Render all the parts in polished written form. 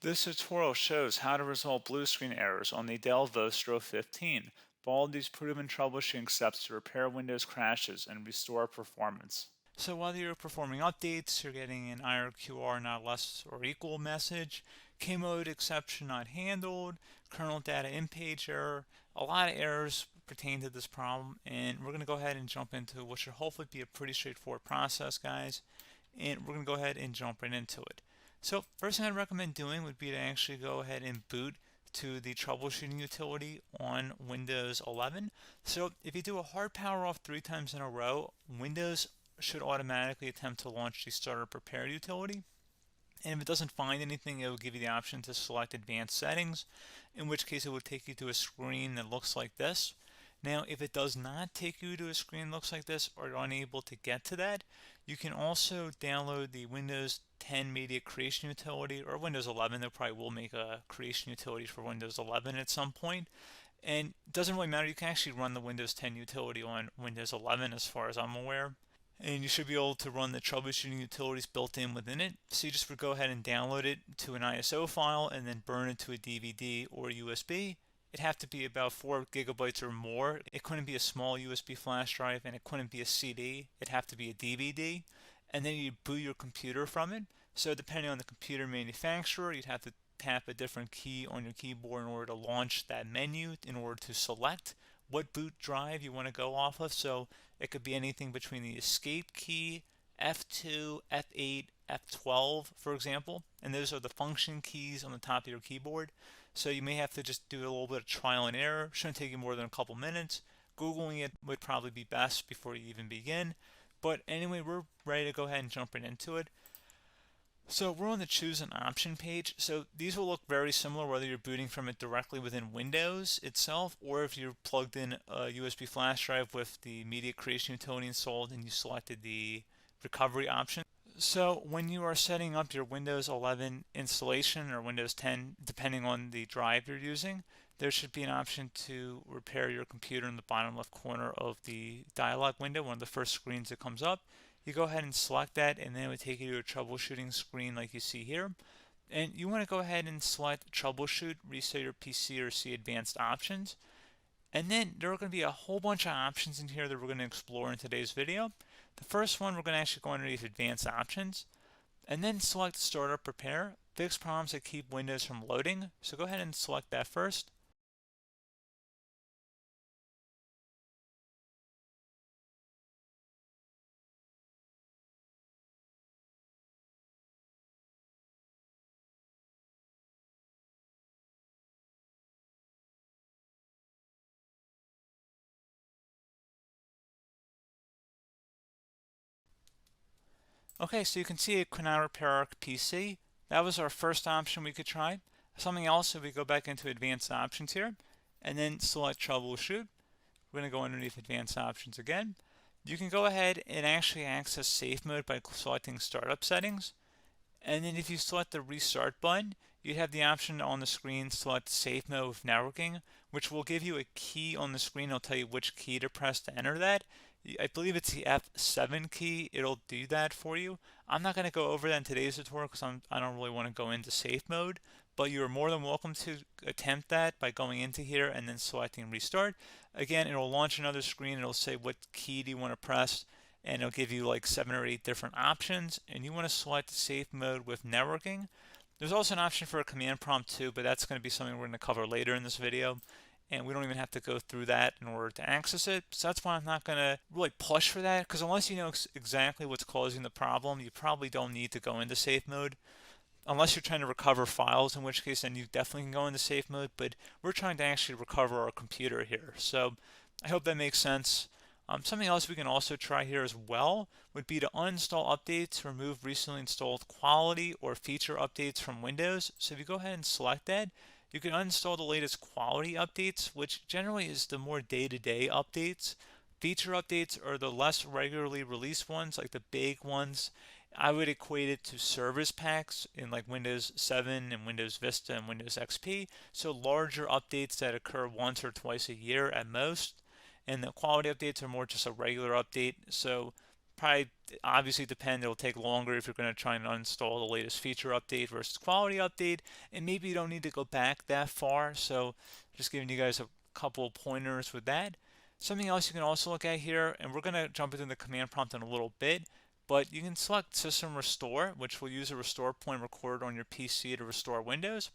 This tutorial shows how to resolve blue screen errors on the Dell Vostro 15. Follow these proven troubleshooting steps to repair Windows crashes and restore performance. So while you're performing updates, you're getting an IRQR not less or equal message, K-mode exception not handled, kernel data in-page error. A lot of errors pertain to this problem, and we're going to go ahead and jump into what should hopefully be a pretty straightforward process, guys. And we're going to go ahead and jump right into it. So first thing I'd recommend doing would be to actually go ahead and boot to the troubleshooting utility on Windows 11. So if you do a hard power off 3 times in a row, Windows should automatically attempt to launch the starter prepare utility. And if it doesn't find anything, it will give you the option to select advanced settings, in which case it will take you to a screen that looks like this. Now, if it does not take you to a screen that looks like this, or you're unable to get to that, you can also download the Windows 10 Media Creation Utility, or Windows 11. They probably will make a creation utility for Windows 11 at some point. And it doesn't really matter, you can actually run the Windows 10 utility on Windows 11 as far as I'm aware. And you should be able to run the troubleshooting utilities built in within it. So you just would go ahead and download it to an ISO file and then burn it to a DVD or USB. It'd have to be about 4 gigabytes or more. It couldn't be a small USB flash drive, and it couldn't be a CD. It'd have to be a DVD. And then you'd boot your computer from it. So depending on the computer manufacturer, you'd have to tap a different key on your keyboard in order to launch that menu, in order to select what boot drive you want to go off of. So it could be anything between the escape key, F2, F8, F12, for example, and those are the function keys on the top of your keyboard. So you may have to just do a little bit of trial and error. Shouldn't take you more than a couple minutes. Googling it would probably be best before you even begin. But anyway, we're ready to go ahead and jump right into it. So we're on the choose an option page. So these will look very similar whether you're booting from it directly within Windows itself, or if you're plugged in a USB flash drive with the media creation utility installed and you selected the recovery option. So when you are setting up your Windows 11 installation or Windows 10, depending on the drive you're using, there should be an option to repair your computer in the bottom left corner of the dialog window, one of the first screens that comes up. You go ahead and select that, and then it would take you to a troubleshooting screen like you see here. And you want to go ahead and select troubleshoot, reset your PC, or see advanced options. And then there are going to be a whole bunch of options in here that we're going to explore in today's video. The first one, we're going to actually go underneath advanced options and then select startup prepare, fix problems that keep Windows from loading. So go ahead and select that first. Okay, so you can see it could not repair our PC. That was our first option we could try. Something else, if we go back into advanced options here and then select troubleshoot, we're going to go underneath advanced options again. You can go ahead and actually access safe mode by selecting startup settings. And then if you select the restart button, you have the option on the screen select safe mode with networking, which will give you a key on the screen. It'll tell you which key to press to enter that. I believe it's the F7 key. It'll do that for you. I'm not going to go over that in today's tutorial because I don't really want to go into safe mode, but you're more than welcome to attempt that by going into here and then selecting restart. Again, it'll launch another screen. It'll say what key do you want to press, and it'll give you like 7 or 8 different options, and you want to select safe mode with networking. There's also an option for a command prompt too, but that's going to be something we're going to cover later in this video, and we don't even have to go through that in order to access it. So that's why I'm not going to really push for that, because unless you know exactly what's causing the problem, you probably don't need to go into safe mode. Unless you're trying to recover files, in which case then you definitely can go into safe mode, but we're trying to actually recover our computer here. So I hope that makes sense. Something else we can also try here as well would be to uninstall updates, remove recently installed quality or feature updates from Windows. So if you go ahead and select that, you can uninstall the latest quality updates, which generally is the more day-to-day updates. Feature updates are the less regularly released ones, like the big ones. I would equate it to service packs in like Windows 7 and Windows Vista and Windows XP. So larger updates that occur once or twice a year at most. And the quality updates are more just a regular update. So probably obviously depend. It'll take longer if you're going to try and uninstall the latest feature update versus quality update, and maybe you don't need to go back that far. So just giving you guys a couple of pointers with that. Something else you can also look at here, and we're going to jump into the command prompt in a little bit, but you can select System Restore, which will use a restore point recorded on your PC to restore Windows.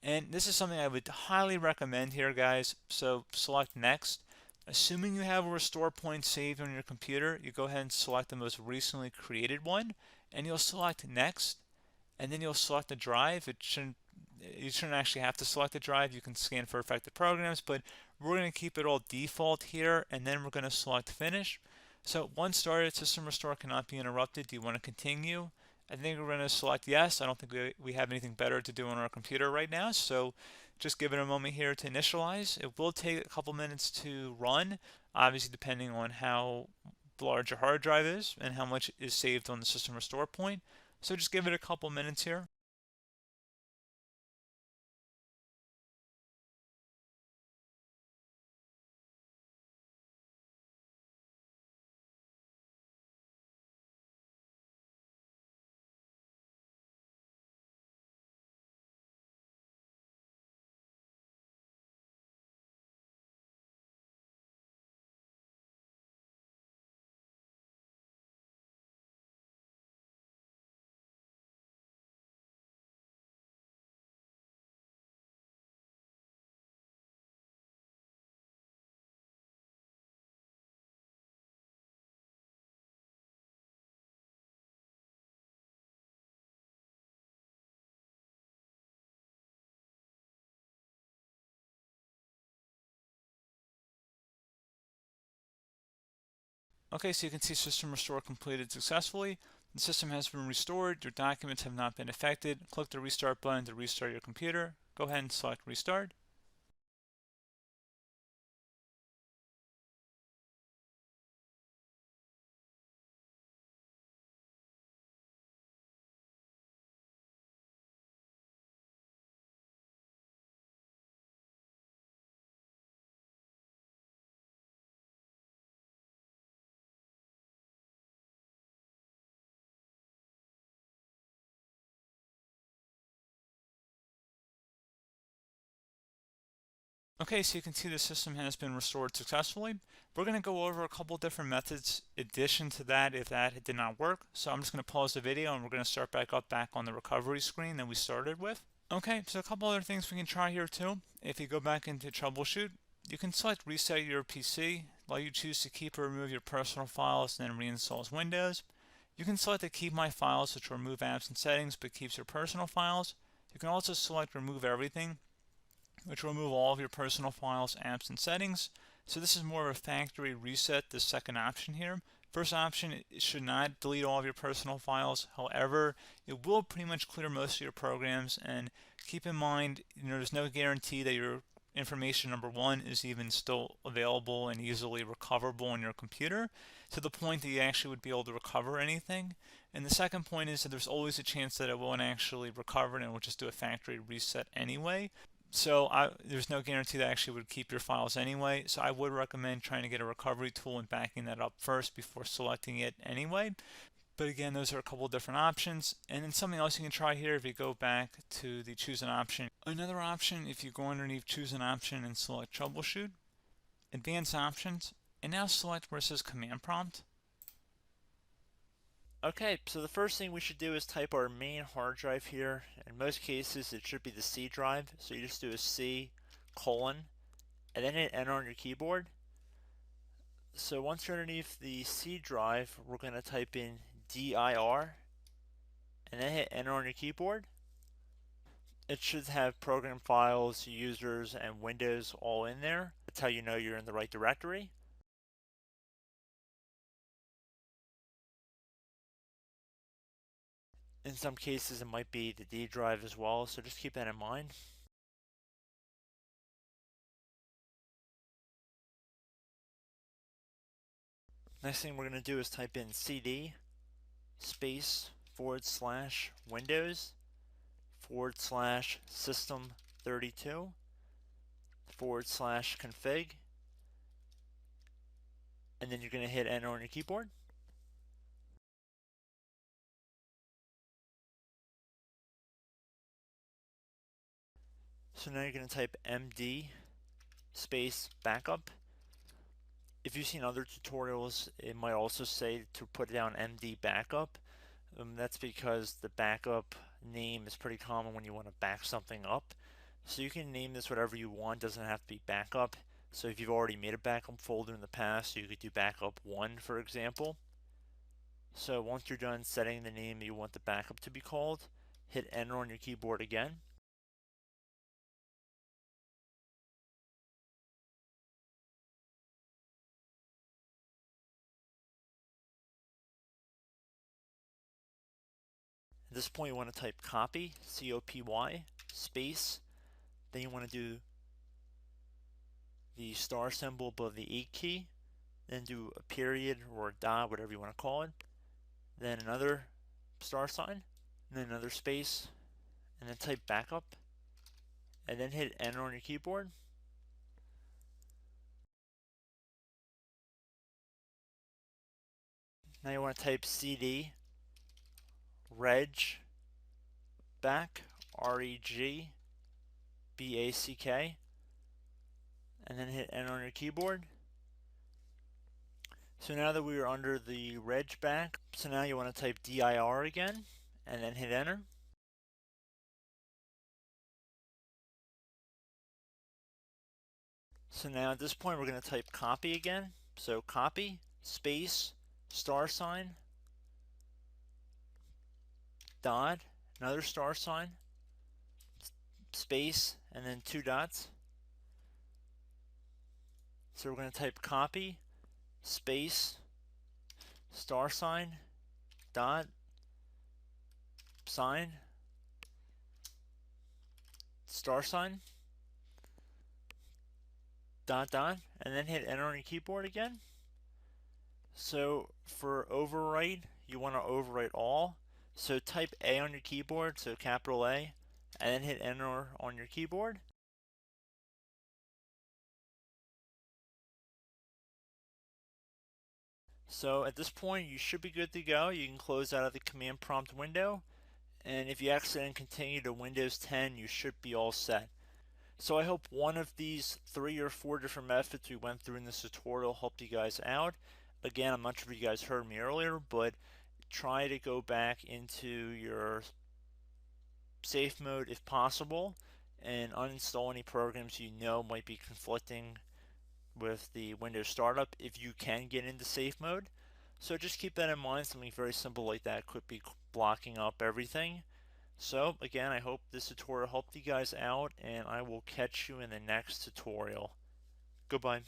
And this is something I would highly recommend here, guys. So select Next. Assuming you have a restore point saved on your computer, you go ahead and select the most recently created one, and you'll select Next, and then you'll select the drive. You shouldn't actually have to select the drive. You can scan for affected programs, but we're going to keep it all default here, and then we're going to select Finish. So once started, System Restore cannot be interrupted. Do you want to continue? I think we're going to select yes. I don't think we have anything better to do on our computer right now, so just give it a moment here to initialize. It will take a couple minutes to run, obviously depending on how large your hard drive is and how much is saved on the System Restore point. So just give it a couple minutes here. Okay, so you can see System Restore completed successfully. The system has been restored. Your documents have not been affected. Click the Restart button to restart your computer. Go ahead and select Restart. Okay, so you can see the system has been restored successfully. We're going to go over a couple different methods in addition to that if that did not work. So I'm just going to pause the video and we're going to start back up back on the recovery screen that we started with. Okay, so a couple other things we can try here too. If you go back into troubleshoot, you can select reset your PC, while you choose to keep or remove your personal files and then reinstalls Windows. You can select to keep my files, which will remove apps and settings but keeps your personal files. You can also select remove everything, which will remove all of your personal files, apps, and settings. So this is more of a factory reset, the second option here. First option, it should not delete all of your personal files. However, it will pretty much clear most of your programs. And keep in mind, there's no guarantee that your information, number one, is even still available and easily recoverable on your computer to the point that you actually would be able to recover anything. And the second point is that there's always a chance that it won't actually recover and it will just do a factory reset anyway. So there's no guarantee that actually would keep your files anyway. So I would recommend trying to get a recovery tool and backing that up first before selecting it anyway. But again, those are a couple different options. And then something else you can try here, if you go back to the choose an option. Another option, if you go underneath choose an option and select troubleshoot, advanced options, and now select where it says command prompt. Okay, so the first thing we should do is type our main hard drive here. In most cases, it should be the C drive. So you just do a C colon and then hit enter on your keyboard. So once you're underneath the C drive, we're going to type in dir and then hit enter on your keyboard. It should have program files, users, and Windows all in there. That's how you know you're in the right directory. In some cases, it might be the D drive as well, so just keep that in mind. Next thing we're going to do is type in cd space / Windows / system 32 / config, and then you're going to hit enter on your keyboard. So now you're going to type MD space backup. If you've seen other tutorials, it might also say to put down MD backup. That's because the backup name is pretty common when you want to back something up. So you can name this whatever you want, doesn't have to be backup. So if you've already made a backup folder in the past, you could do backup 1, for example. So once you're done setting the name you want the backup to be called, hit enter on your keyboard again. At this point you want to type copy, C-O-P-Y, space, then you want to do the star symbol above the 8 key, then do a period or a dot, whatever you want to call it, then another star sign, and then another space, and then type backup, and then hit enter on your keyboard. Now you want to type CD reg back, REG BACK, and then hit enter on your keyboard. So now that we are under the reg back, so now you want to type DIR again, and then hit enter. So now at this point we're going to type copy again. So copy, space, star sign, dot, another star sign, space, and then 2 dots. So we're going to type copy, space, star sign, dot, sign, star sign, dot, dot, and then hit enter on your keyboard again. So for overwrite, you want to overwrite all. So type A on your keyboard, so capital A, and then hit enter on your keyboard. So at this point you should be good to go. You can close out of the command prompt window, and if you accidentally continue to Windows 10 you should be all set. So I hope one of these 3 or 4 different methods we went through in this tutorial helped you guys out. Again, I'm not sure if you guys heard me earlier, but try to go back into your safe mode if possible and uninstall any programs you know might be conflicting with the Windows startup if you can get into safe mode. So just keep that in mind. Something very simple like that could be blocking up everything. So again, I hope this tutorial helped you guys out, and I will catch you in the next tutorial. Goodbye.